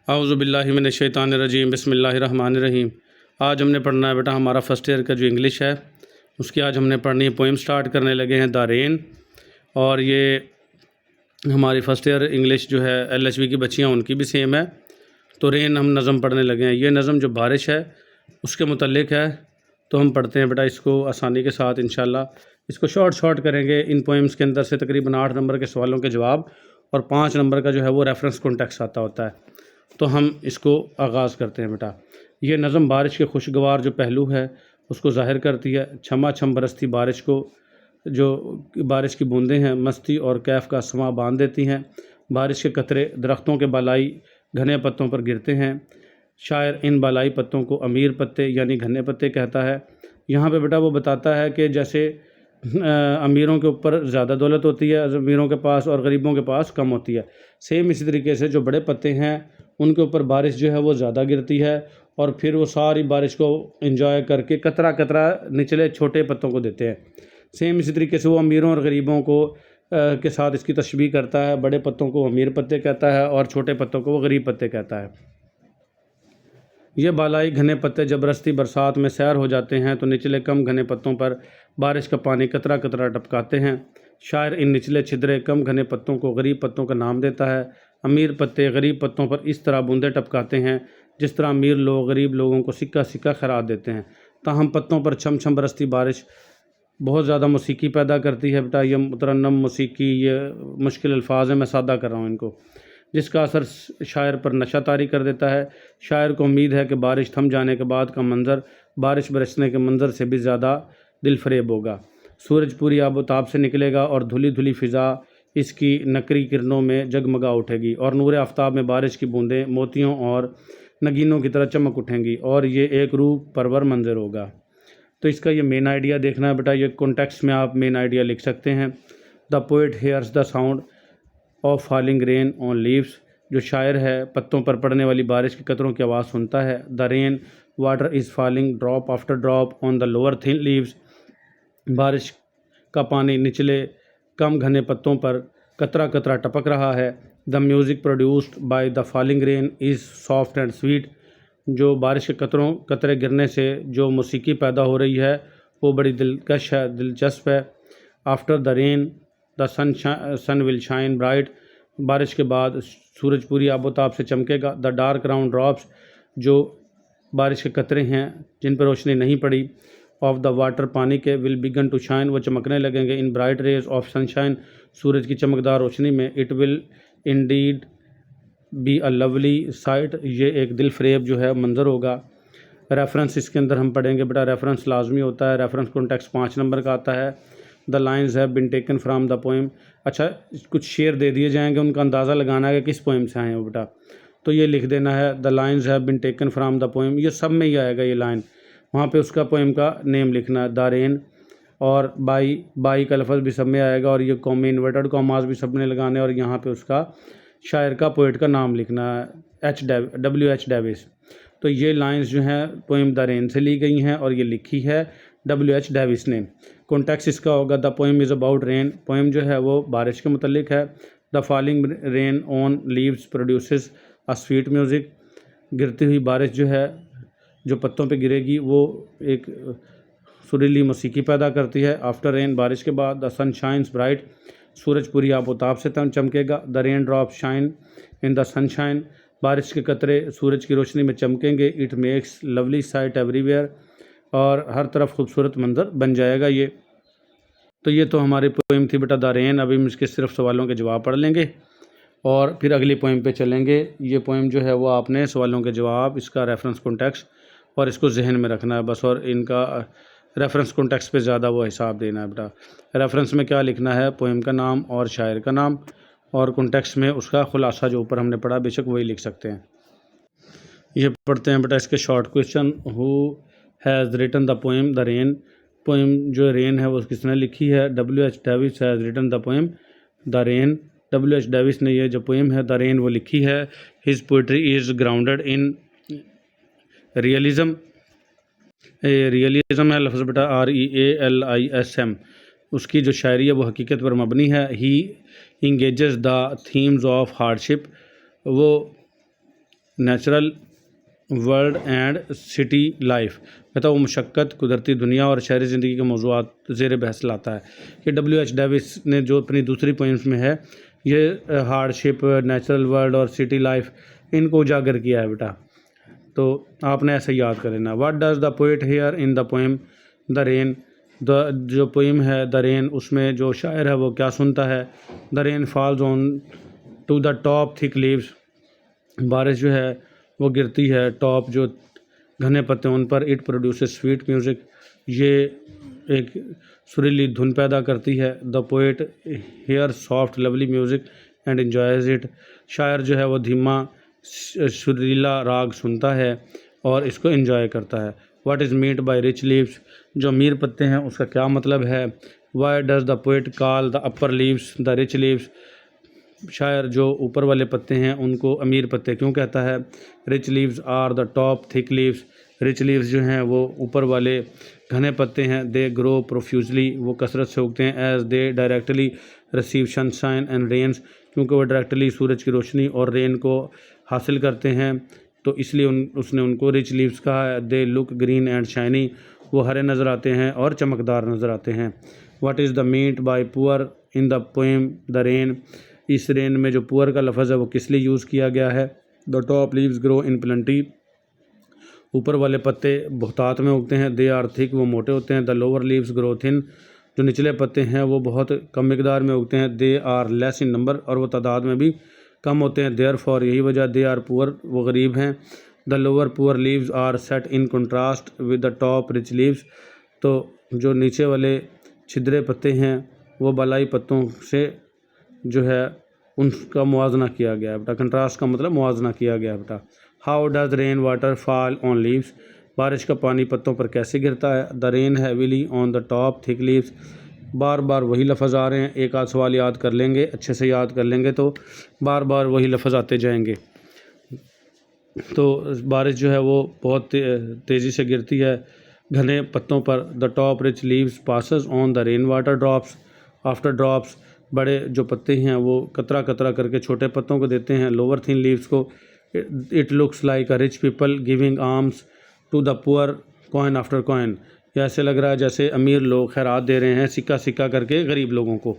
औज़ुबिल्लाहिमिनश्शैतानिर्रजीम बिस्मिल्लाहिर्रहमानिर्रहीम। आज हमने पढ़ना है बेटा हमारा फ़र्स्ट ईयर का जो इंग्लिश है उसकी आज हमने पढ़नी है। पोइम स्टार्ट करने लगे हैं द रेन। और ये हमारी फ़र्स्ट ईयर इंग्लिश जो है LHB की बच्चियाँ उनकी भी सेम है। तो रेन हम नज़म पढ़ने लगे हैं। ये नज़म जो बारिश है उसके मुतल्लिक़ है, तो हम पढ़ते हैं बेटा इसको आसानी के साथ इंशाल्लाह। इसको शॉर्ट करेंगे। इन पोइम्स के अंदर से तकरीबन 8 नंबर के सवालों के जवाब और 5 नंबर का जो है वो रेफरेंस कॉन्टेक्स्ट आता होता है। तो हम इसको आगाज़ करते हैं बेटा। ये नज़म बारिश के खुशगवार जो पहलू है उसको ज़ाहिर करती है। छमा छम बरसती बारिश को, जो बारिश की बूंदें हैं मस्ती और कैफ़ का समा बांध देती हैं। बारिश के कतरे दरख्तों के बालाई घने पत्तों पर गिरते हैं। शायर इन बालाई पत्तों को अमीर पत्ते यानी घने पत्ते कहता है। यहाँ पे बेटा वो बताता है कि जैसे अमीरों के ऊपर ज़्यादा दौलत होती है अमीरों के पास और गरीबों के पास कम होती है, सेम इसी तरीके से जो बड़े पत्ते हैं उनके ऊपर बारिश जो है वो ज़्यादा गिरती है और फिर वो सारी बारिश को एंजॉय करके कतरा कतरा निचले छोटे पत्तों को देते हैं। सेम इसी तरीके से वो अमीरों और गरीबों को के साथ इसकी तशबीह करता है। बड़े पत्तों को अमीर पत्ते कहता है और छोटे पत्तों को वो गरीब पत्ते कहता है। ये बालाई घने पत्ते जब बरसती बरसात में सैर हो जाते हैं तो निचले कम घने पत्तों पर बारिश का पानी कतरा कतरा टपकाते हैं। शायर इन निचले छिद्रे कम घने पत्तों को गरीब पत्तों का नाम देता है। अमीर पत्ते गरीब पत्तों पर इस तरह बूंदे टपकाते हैं जिस तरह अमीर लोग गरीब लोगों को सिक्का सिक्का खैरात देते हैं। ताहम पत्तों पर छम छम बरसती बारिश बहुत ज़्यादा मौसीकी पैदा करती है बेटा। ये मुतरन्नम मौसीकी, ये मुश्किल अल्फाज हैं, मैं सादा कर रहा हूँ इनको, जिसका असर शायर पर नशा तारी कर देता है। शायर को उम्मीद है कि बारिश थम जाने के बाद का मंज़र बारिश बरसने के मंज़र से भी ज़्यादा दिलफरेब होगा। सूरज पूरी आबोताब से निकलेगा और धुली धुली फ़िज़ा इसकी नकरी किरणों में जगमगा उठेगी और नूर आफ्ताब में बारिश की बूंदें मोतियों और नगीनों की तरह चमक उठेंगी और ये एक रूह परवर मंजर होगा। तो इसका ये मेन आइडिया देखना है बेटा। ये कॉन्टेक्स्ट में आप मेन आइडिया लिख सकते हैं। The poet hairs the sound of falling rain on leaves. जो शायर है पत्तों पर पड़ने वाली बारिश के कतरों की आवाज़ सुनता है। The rain water is falling drop after drop on the lower thin leaves. बारिश का पानी निचले कम घने पत्तों पर कतरा कतरा टपक रहा है। The music produced by the falling rain is soft and sweet. जो बारिश के कतरे गिरने से जो मौसीकी पैदा हो रही है वो बड़ी दिलकश है, दिलचस्प है। After the rain the sun will shine bright. बारिश के बाद सूरज पूरी आबोताब से चमकेगा। द डार्क राउंड ड्रॉप्स, जो बारिश के कतरे हैं जिन पर रोशनी नहीं पड़ी, ऑफ द वाटर पानी के, विल बिगन टू शाइन, वो चमकने लगेंगे। इन ब्राइट रेज ऑफ सनशाइन, सूरज की चमकदार रोशनी में। It will Indeed be a lovely site, ये एक दिल फरेब जो है मंज़र होगा। रेफरेंस इसके अंदर हम पढ़ेंगे बेटा। रेफरेंस लाजमी होता है। रेफरेंस कॉन्टेक्स्ट 5 नंबर का आता है। The lines have been taken from the poem. अच्छा, कुछ शेर दे दिए जाएंगे, उनका अंदाज़ा लगाना है कि किस पोएम से आए हैं बेटा। तो ये लिख देना है the lines have been taken from the poem. ये सब में ही आएगा ये लाइन, वहाँ पे उसका पोएम का नेम लिखना है। द रेन और बाई का लफ्ज़ भी सब में आएगा और ये कॉमे इन्वर्टेड कॉमास भी सब ने लगाने और यहाँ पे उसका शायर का पोइट का नाम लिखना है, W.H. डेविस। तो ये लाइंस जो हैं पोएम द रेन से ली गई हैं और ये लिखी है W.H. डेविस ने। कॉन्टेक्स्ट इसका होगा the poem is about rain. Poem जो है वो बारिश के मुतल्लिक है। The falling rain on leaves produces a sweet music. गिरती हुई बारिश जो है जो पत्तों पे गिरेगी वो एक सुरीली मौसीकी पैदा करती है। आफ्टर रेन, बारिश के बाद, द सन शाइन्स ब्राइट, सूरज पूरी आबोताब से चमकेगा। The rain drop shine in the sunshine, बारिश के कतरे सूरज की रोशनी में चमकेंगे। It makes lovely sight everywhere, और हर तरफ खूबसूरत मंजर बन जाएगा ये। तो ये तो हमारी पोएम थी बेटा द रेन। अभी हम इसके सिर्फ सवालों के जवाब पढ़ लेंगे और फिर अगली पोएम पे चलेंगे। ये पोएम जो है वो आपने सवालों के जवाब, इसका रेफरेंस कॉन्टेक्स्ट और इसको जहन में रखना है बस, और इनका रेफरेंस कॉन्टेक्स्ट पे ज़्यादा वो हिसाब देना है बेटा। रेफरेंस में क्या लिखना है, पोएम का नाम और शायर का नाम, और कॉन्टेक्स्ट में उसका खुलासा जो ऊपर हमने पढ़ा बेशक वही लिख सकते हैं। ये पढ़ते हैं बेटा इसके short question. Who has written the poem the rain. Poem जो रेन है वो किसने लिखी है? W.H. Davies has written the poem the rain. W.H. Davies ने ये जो पोएम है द रेन वो लिखी है। His poetry is grounded in realism. Realism है लफ्ज़ बेटा REALISM। उसकी जो शायरी है वो हकीकत पर मबनी है। He engages the themes of hardship, वो natural world and city life. कहता है वो मशक्क़त, कुदरती दुनिया और शहरी ज़िंदगी के मौज़ूआत ज़ेर बहस लाता है। ये W.H. डेविस ने जो अपनी दूसरी पोइम्स में है ये हार्डशिप, नेचुरल वर्ल्ड और सिटी लाइफ इनको उजागर किया है बेटा, तो आपने ऐसे याद कर लेना। What does the poet hear in the poem the rain. जो पोइम है द रेन, उसमें जो शायर है वो क्या सुनता है। The rain falls on to the top thick leaves. बारिश जो है वो गिरती है टॉप जो घने पत्ते उन पर। इट प्रोड्यूसेस स्वीट म्यूज़िक, ये एक सुरीली धुन पैदा करती है। The poet hears soft lovely music and enjoys it. शायर जो है वो धीमा सुरीला राग सुनता है और इसको एंजॉय करता है। What is meant by rich leaves. जो अमीर पत्ते हैं उसका क्या मतलब है। Why does the poet call the upper leaves the rich leaves. शायर जो ऊपर वाले पत्ते हैं उनको अमीर पत्ते क्यों कहता है। Rich leaves are the top thick leaves. Rich leaves जो हैं वो ऊपर वाले घने पत्ते हैं। दे ग्रो प्रोफ्यूजली, वो कसरत से उगते हैं। As they directly receive sunshine and rains, क्योंकि वो डायरेक्टली सूरज की रोशनी और रेन को हासिल करते हैं, तो इसलिए उसने उनको रिच लीव्स कहा है। They look green and shiny, वो हरे नज़र आते हैं और चमकदार नज़र आते हैं। What is the meant by poor in the poem the rain. इस रेन में जो पुअर का लफ्ज़ है वो किस लिए यूज़ किया गया है। The top leaves grow in plenty, ऊपर वाले पत्ते बहुतात में उगते हैं। दे आर थिक, वो मोटे होते हैं। The lower leaves grow thin, जो निचले पत्ते हैं वो बहुत कम मिकदार में उगते हैं। They are less in number, और वो तादाद में भी कम होते हैं। देयर फॉर, यही वजह। दे आर पुअर, वो गरीब हैं। The lower poor leaves are set in contrast with the top rich leaves, तो जो नीचे वाले छिद्रे पत्ते हैं वो बालाई पत्तों से जो है उनका मुआजना किया गया है बेटा। कंट्रास्ट का मतलब मुआजना किया गया है बेटा। How does rain water fall on leaves. बारिश का पानी पत्तों पर कैसे गिरता है। The rain heavily on the top thick leaves. बार बार वही लफ्ज़ आ रहे हैं। एक आध सवाल याद कर लेंगे, अच्छे से याद कर लेंगे तो बार बार वही लफ्ज़ आते जाएंगे। तो बारिश जो है वो बहुत तेज़ी से गिरती है घने पत्तों पर। The top rich leaves passes on the rain water drops after drops. बड़े जो पत्ते हैं वो कतरा कतरा करके छोटे पत्तों को देते हैं। लोअर थिन लीव्स को। It looks like a rich people giving alms to the poor coin after coin. या ऐसे लग रहा है जैसे अमीर लोग खैरात दे रहे हैं सिक्का सिक्का करके गरीब लोगों को।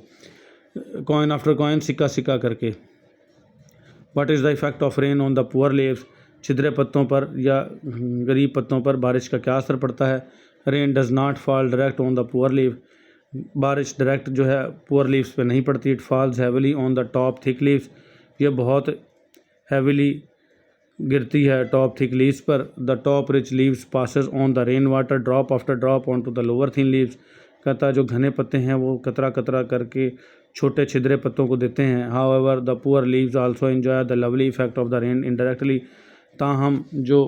कॉइन आफ्टर कॉइन, सिक्का सिक्का करके। What is the effect of rain on the poor leaves. छिद्रे पत्तों पर या गरीब पत्तों पर बारिश का क्या असर पड़ता है। Rain does not fall direct on the poor leave. बारिश डायरेक्ट जो है पुअर लीव्स पे नहीं पड़ती। It falls heavily on the top thick leaves, ये बहुत हैविली गिरती है टॉप थिक लीव्स पर। The top rich leaves passes on the rain water drop after drop on to the lower thin leaves. कहता है जो घने पत्ते हैं वो कतरा कतरा करके छोटे छिद्रे पत्तों को देते हैं। However the poor leaves also enjoy the lovely effect of the rain indirectly. ताहम जो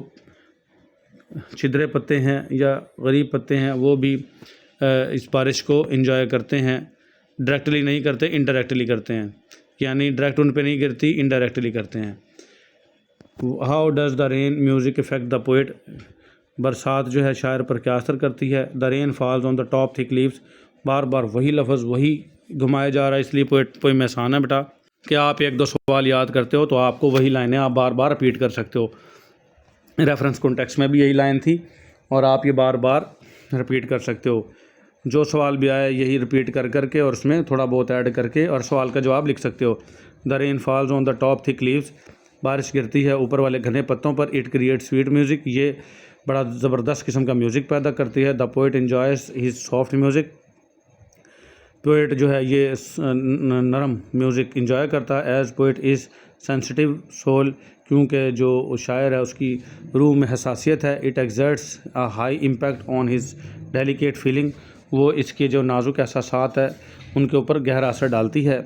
छिद्रे पत्ते हैं या गरीब पत्ते हैं वो भी इस बारिश को एंजॉय करते हैं। डायरेक्टली नहीं करते, इनडायरेक्टली करते हैं, यानी डायरेक्ट उन पे नहीं गिरती, इनडायरेक्टली करते हैं। How does the rain music effect the poet. बरसात जो है शायर पर क्या असर करती है। The rain falls on the top thick leaves. बार बार वही लफ्ज़ वही घुमाया जा रहा है, इसलिए पोइम में आसान है बेटा कि आप एक दो सवाल याद करते हो तो आपको वही लाइनें आप बार बार रिपीट कर सकते हो। रेफरेंस कॉन्टेक्स्ट में भी यही लाइन थी और आप ये बार बार रिपीट कर सकते हो। जो सवाल भी आया यही रिपीट कर करके और उसमें थोड़ा बहुत ऐड करके और सवाल का जवाब लिख सकते हो। The rain falls on the top thick leaves. बारिश गिरती है ऊपर वाले घने पत्तों पर। इट क्रिएट स्वीट म्यूज़िक, ये बड़ा ज़बरदस्त किस्म का म्यूज़िक पैदा करती है। The poet enjoys his soft music. Poet जो है ये नरम म्यूज़िक इंजॉय करता है। As poet is sensitive soul, क्योंकि जो शायर है उसकी रूह में हसासियत है। It exerts a high impact on his delicate feeling, वो इसके जो नाजुक एहसासात है उनके ऊपर गहरा असर डालती है।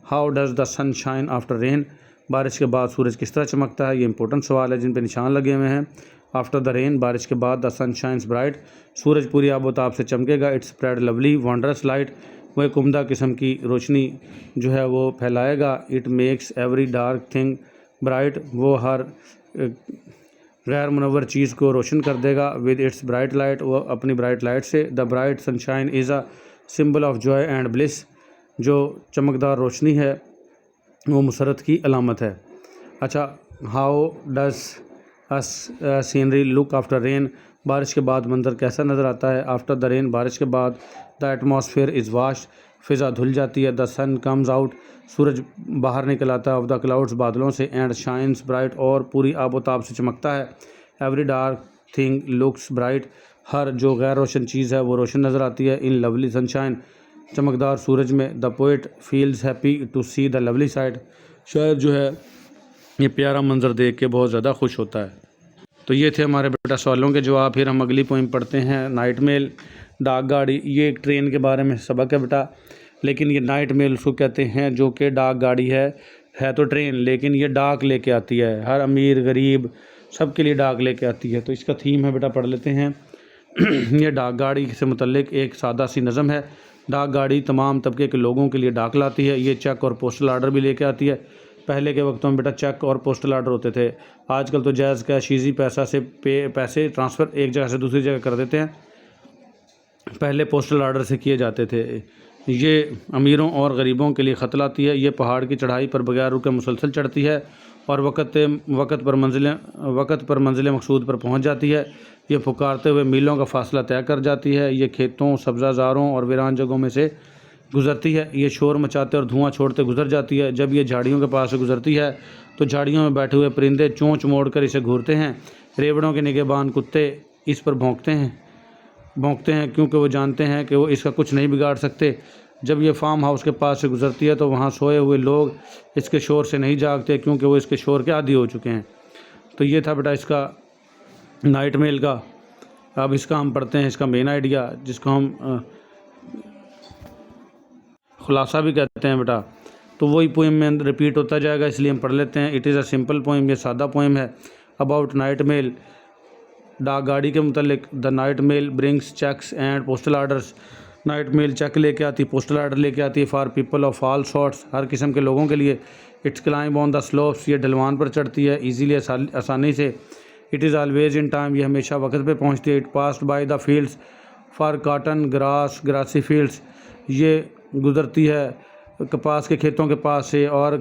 How does the sun shine after rain. बारिश के बाद सूरज किस तरह चमकता है, ये इंपॉर्टेंट सवाल है जिन पे निशान लगे हुए हैं। आफ्टर द रेन, बारिश के बाद। द सन शाइन्स ब्राइट, सूरज पूरी आबोताब से चमकेगा। It's spread lovely wondrous light, वो एक उम्दा किस्म की रोशनी जो है वो फैलाएगा। It makes every dark thing bright, वो हर गैर मुनव्वर चीज़ को रोशन कर देगा। विद इट्स ब्राइट लाइट, वो अपनी ब्राइट लाइट से। The bright sunshine is a symbol of Joy and bliss, जो चमकदार रोशनी है वो मुसरत की अलामत है। अच्छा, how does scenery look after rain, बारिश के बाद मंजर कैसा नज़र आता है। आफ्टर द रेन, बारिश के बाद। द एटमॉस्फेयर इज़ वाश, फ़िज़ा धुल जाती है। द सन कम्स आउट, सूरज बाहर निकल आता है। ऑफ द क्लाउड्स, बादलों से। एंड शाइन्स ब्राइट, और पूरी आबोताब से चमकता है। Every dark thing looks bright, हर जो गैर रोशन चीज़ है वो रोशन नज़र आती है। इन लवली सनशाइन, चमकदार सूरज में। The poet feels happy to see the lovely side, शायर जो है ये प्यारा मंजर देख के बहुत ज़्यादा खुश होता है। तो ये थे हमारे बेटा सवालों के जवाब। फिर हम अगली पोइम पढ़ते हैं। नाइट मेल, डाक गाड़ी। ये एक ट्रेन के बारे में सबक है बेटा, लेकिन ये नाइट मेल उसको कहते हैं जो कि डाक गाड़ी है तो ट्रेन, लेकिन ये डाक लेके आती है। हर अमीर गरीब सबके लिए डाक लेके आती है। तो इसका थीम है बेटा, पढ़ लेते हैं। ये डाक गाड़ी से मुतल्लिक एक सादा सी नज़म है। डाक गाड़ी तमाम तबके के लोगों के लिए डाक लाती है। ये चेक और पोस्टल आर्डर भी लेके आती है। पहले के वक्तों में बेटा चेक और पोस्टल आर्डर होते थे, आजकल तो जैज़ कैश ईजी पैसा से पैसे ट्रांसफ़र एक जगह से दूसरी जगह कर देते हैं, पहले पोस्टल आर्डर से किए जाते थे। ये अमीरों और गरीबों के लिए ख़त लाती है। ये पहाड़ की चढ़ाई पर बगैर रुके मुसलसल चढ़ती है और वक़्त पर मंजिल मकसूद पर पहुंच जाती है। ये पुकारते हुए मीलों का फासला तय कर जाती है। ये खेतों, सब्ज़ाज़ारों और वीरान जगहों में से गुज़रती है। ये शोर मचाते और धुआं छोड़ते गुजर जाती है। जब ये झाड़ियों के पास से गुजरती है तो झाड़ियों में बैठे हुए परिंदे चोंच मोड़कर इसे घूरते हैं। रेवड़ों के निगहबान कुत्ते इस पर भौंकते हैं क्योंकि वो जानते हैं कि वो इसका कुछ नहीं बिगाड़ सकते। जब ये फार्म हाउस के पास से गुजरती है तो वहाँ सोए हुए लोग इसके शोर से नहीं जागते क्योंकि वो इसके शोर के आदी हो चुके हैं। तो ये था बेटा इसका नाइट मेल का। अब इसका हम पढ़ते हैं इसका मेन आइडिया, जिसको हम खुलासा भी कहते हैं बेटा। तो वही पोइम में रिपीट होता जाएगा, इसलिए हम पढ़ लेते हैं। It is a simple poem, ये सादा पोइम है। अबाउट नाइट मेल, डाक गाड़ी के मुतल्लिक। The night mail brings cheques and postal orders, night mail cheque लेके आती, पोस्टल आर्डर लेके आती है। For people of all sorts, हर किस्म के लोगों के लिए। It's climb on the slopes, ये ढलवान पर चढ़ती है ईजीली, आसानी से। It is always in time, ये हमेशा वक्त पे पहुंचती है। It passed by the fields for cotton grass grassy fields, ये गुज़रती है कपास के खेतों के पास से और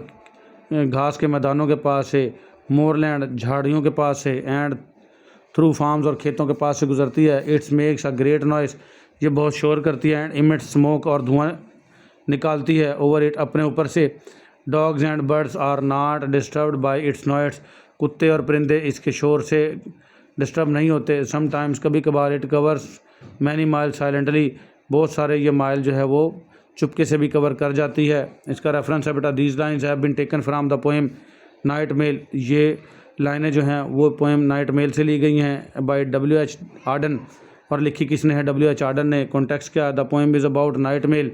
घास के मैदानों के पास से। मोरलैंड, झाड़ियों के पास से। एंड थ्रू फार्म्स, और खेतों के पास से गुजरती है। It's makes a great noise, ये बहुत शोर करती है। एंड इमिट्स स्मोक, और धुआं निकालती है। ओवर इट, अपने ऊपर से। Dogs and birds are not disturbed by its noise, कुत्ते और परिंदे इसके शोर से डिस्टर्ब नहीं होते। समटाइम्स, कभी कभार। It covers many mile silently, बहुत सारे ये माइल जो है वो चुपके से भी कवर कर जाती है। इसका रेफरेंस है बेटा, these lines have been taken from the poem night mail, ये लाइनें जो हैं वो पोएम नाइट मेल से ली गई हैं बाय W.H. आर्डन, और लिखी किसने है? W.H. आर्डन ने। कॉन्टेक्स्ट क्या? The poem is about night mail,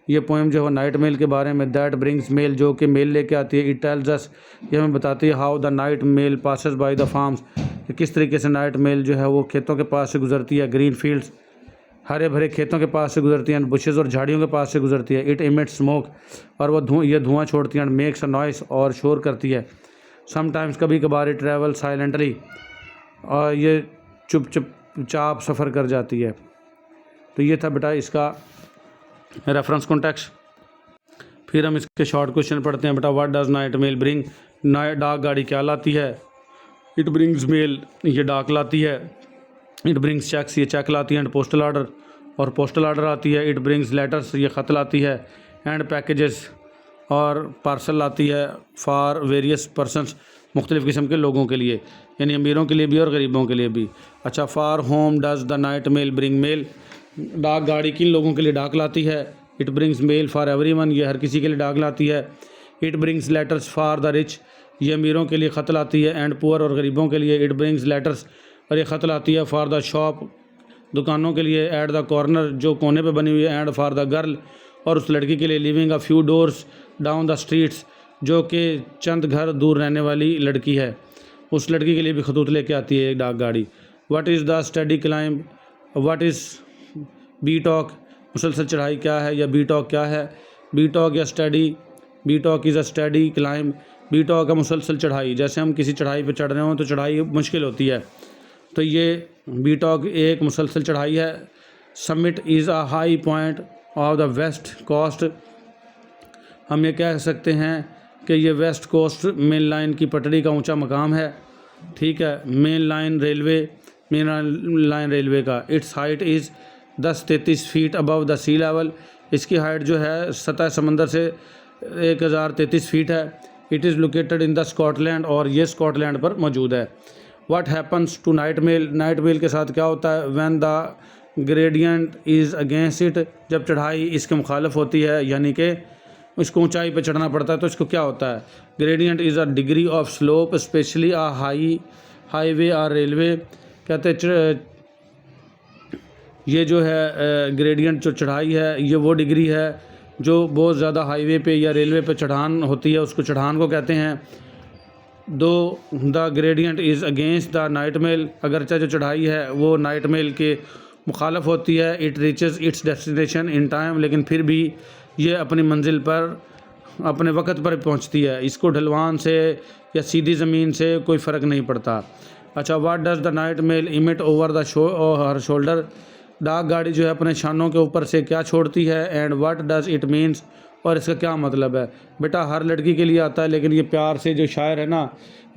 ये पोएम जो है नाइट मेल के बारे में। दैट ब्रिंग्स मेल, जो कि मेल लेके आती है। इट टेल्स अस, ये हमें बताती है how the night mail passes by the farms, कि किस तरीके से नाइट मेल जो है वो खेतों के पास से गुजरती है। ग्रीन फील्ड्स, हरे भरे खेतों के पास से गुजरती हैं। बुशेज़, और झाड़ियों के पास से गुजरती है। इट इमिट्स स्मोक, और वो धुआं छोड़ती हैं। मेक्स अ नॉइस, और शोर करती है। समटाइम्स, कभी कभार। इट ट्रैवल साइलेंटली, और ये चुपचाप सफ़र कर जाती है। तो ये था बेटा इसका रेफरेंस कॉन्टेक्स्ट। फिर हम इसके शॉर्ट क्वेश्चन पढ़ते हैं बेटा। What does night mail bring, डाक गाड़ी क्या लाती है? इट ब्रिंग्स मेल, ये डाक लाती है। इट ब्रिंग्स चेक्स, ये चेक लाती है। एंड पोस्टल आर्डर, और पोस्टल आर्डर आती है। इट ब्रिंग्स लेटर्स, ये ख़त लाती है। एंड पैकेजेस, और पार्सल लाती है। फॉर वेरियस पर्सनस, मुख्तलिफ़ किस्म के लोगों के लिए, यानी अमीरों के लिए भी और गरीबों के लिए भी। अच्छा, for whom does the night mail bring mail, डाक गाड़ी किन लोगों के लिए डाक लाती है? It brings mail for everyone, ये हर किसी के लिए डाक लाती है। It brings letters for the rich, ये अमीरों के लिए ख़त लाती है। एंड पुअर, और गरीबों के लिए। इट ब्रिंग्स लेटर्स, और ये ख़त लाती है। फॉर द शॉप, दुकानों के लिए। एट द कॉर्नर, जो कोने पे बनी हुई है। एंड फॉर द गर्ल, और उस लड़की के लिए। Living a few doors down the streets, जो कि चंद घर दूर रहने वाली लड़की है, उस लड़की के लिए भी खतूत लेके आती है एक डाक गाड़ी। What is the study climb, what is be talk, मुसलसल चढ़ाई क्या है, या बी टॉक क्या है? बी टॉक या study, be talk is a study climb, be talk का मुसलसल चढ़ाई। जैसे हम किसी चढ़ाई पर चढ़ रहे हों तो चढ़ाई मुश्किल होती है, तो ये बी टॉक एक मुसलसल चढ़ाई है। Summit is a high point of the west coast, हम ये कह सकते हैं कि ये वेस्ट कोस्ट मेन लाइन की पटरी का ऊंचा मकाम है, ठीक है, मेन लाइन रेलवे का। Its height is 1033 feet above the sea level, इसकी हाइट जो है सतह समंदर से 1033 फीट है। It is located in the Scotland, और ये स्कॉटलैंड पर मौजूद है। What happens to night mail, night mail के साथ क्या होता है? When the gradient is against it, जब चढ़ाई इसके मुखालिफ होती है, यानी कि इसको ऊंचाई पे चढ़ना पड़ता है, तो इसको क्या होता है? Gradient is a degree of slope specially a highway और रेलवे। कहते हैं ये जो है ग्रेडियंट जो चढ़ाई है, ये वो डिग्री है जो बहुत ज़्यादा हाईवे पे या रेलवे पे चढ़ान होती है, उसको चढ़ान को कहते हैं। Though the gradient is against the night mail, अगरचे जो चढ़ाई है वो नाइट मेल के मुखालफ होती है। It reaches it's destination in time, लेकिन फिर भी ये अपनी मंजिल पर अपने वक्त पर पहुंचती है, इसको ढलवान से या सीधी ज़मीन से कोई फ़र्क नहीं पड़ता। अच्छा, what does the night mail emit over the her shoulder, डाक गाड़ी जो है अपने शानों के ऊपर से क्या छोड़ती है? And what does it means, और इसका क्या मतलब है? बेटा हर लड़की के लिए आता है, लेकिन ये प्यार से जो शायर है ना,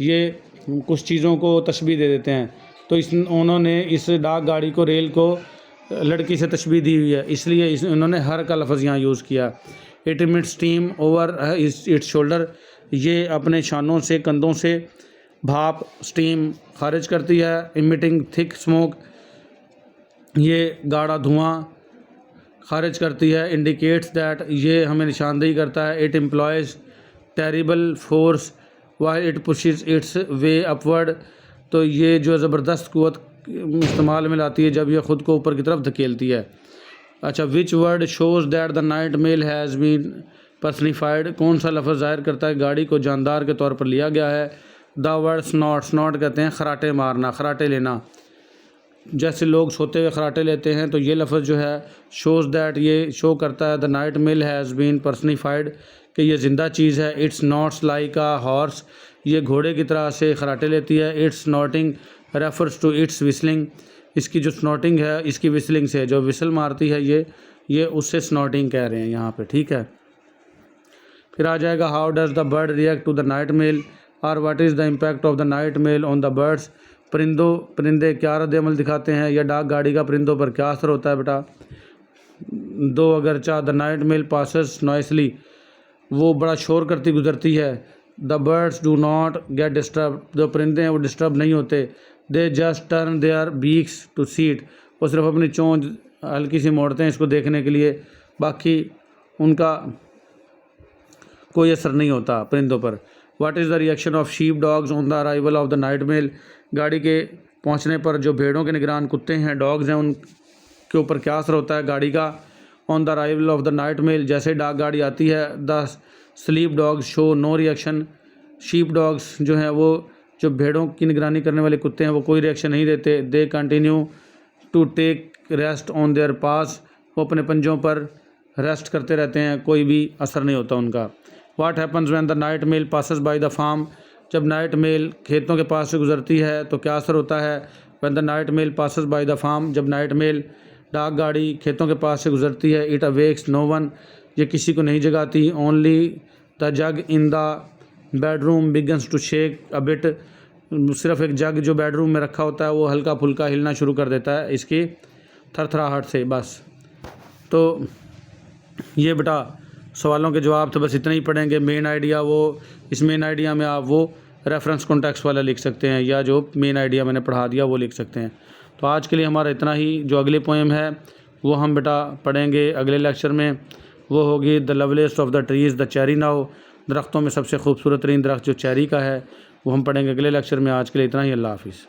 ये कुछ चीज़ों को तशबीह दे देते हैं, तो उन्होंने इस डाक गाड़ी को, रेल को लड़की से तशबीह दी हुई है, इसलिए उन्होंने हर का लफ्ज़ यहाँ यूज़ किया। It emit steam over it's shoulder, ये अपने शानों से, कंधों से भाप स्टीम खारिज करती है। इमिटिंग थिक स्मोक, ये गाढ़ा धुआं खारिज करती है। इंडिकेट्स दैट, ये हमें निशानदेही करता है। It employees terrible force while it pushes it's way upward, तो ये जो ज़बरदस्त क़ुव्वत इस्तेमाल में लाती है जब ये ख़ुद को ऊपर की तरफ धकेलती है। अच्छा, which word shows that the night mail has been personified, कौन सा लफ्ज़ ज़ाहिर करता है गाड़ी को जानदार के तौर पर लिया गया है? द वर्ड स्नॉट, स्नॉट कहते हैं खराटे मारना, खराटे लेना, जैसे लोग सोते हुए खराटे लेते हैं, तो ये लफ्ज़ जो है शोज़ दैट, ये शो करता है the night mail has been personified, कि ये ज़िंदा चीज़ है। Its snorts like a horse, ये घोड़े की तरह से खराटे लेती है। Its snorting refers to its whistling, इसकी जो स्नॉटिंग है इसकी विस्लिंग से, जो विसल मारती है ये उससे स्नॉटिंग कह रहे हैं यहाँ पे, ठीक है। फिर आ जाएगा how does the bird react to the night mail, और what is the impact of the night mail on the birds, परिंदे क्या रद्द-ए-अमल दिखाते हैं, या डाक गाड़ी का परिंदों पर क्या असर होता है? बेटा दो अगरचा the night mail passes noisily, वो बड़ा शोर करती गुजरती है। The birds do not get disturb, जो परिंदे हैं वो डिस्टर्ब नहीं होते। They just turn their beaks to seat, वो सिर्फ अपनी चोंच हल्की सी मोड़ते हैं इसको देखने के लिए, बाकी उनका कोई असर नहीं होता परिंदों पर। What is the reaction of sheep dogs on the arrival of the night mail, गाड़ी के पहुंचने पर जो भेड़ों के निगरान कुत्ते हैं, डॉग्स हैं, उनके ऊपर क्या असर होता है गाड़ी का? On the arrival of the night mail, जैसे डाक गाड़ी आती है, the sleep dogs show no reaction, sheep dogs जो हैं वो जो भेड़ों की निगरानी करने वाले कुत्ते हैं वो कोई रिएक्शन नहीं देते। They continue to take rest on their paws, वो अपने पंजों पर रेस्ट करते रहते हैं, कोई भी असर नहीं होता उनका। What happens when the night mail passes by the farm, जब नाइट मेल खेतों के पास से गुजरती है तो क्या असर होता है? When the night mail passes by the farm, जब नाइट मेल डाक गाड़ी खेतों के पास से गुजरती है। इट अवेक्स नो वन, ये किसी को नहीं जगाती। Only the jug in the bedroom begins to shake a bit, सिर्फ एक जग जो बेडरूम में रखा होता है वो हल्का फुल्का हिलना शुरू कर देता है इसकी थरथराहट से, बस। तो ये बेटा सवालों के जवाब तो बस इतना ही पढ़ेंगे। मेन आइडिया वो, इस मेन आइडिया में आप वो रेफरेंस कॉन्टेक्स्ट वाला लिख सकते हैं, या जो मेन आइडिया मैंने पढ़ा दिया वो लिख सकते हैं। तो आज के लिए हमारा इतना ही। जो अगली पोएम है वो हम बेटा पढ़ेंगे अगले लेक्चर में, वो होगी the loveliest of the trees the cherry now, दरख्तों में सबसे खूबसूरत तरीन दरख्त जो चेरी का है, वो हम पढ़ेंगे अगले लेक्चर में। आज के लिए इतना ही, अल्लाह हाफिज़।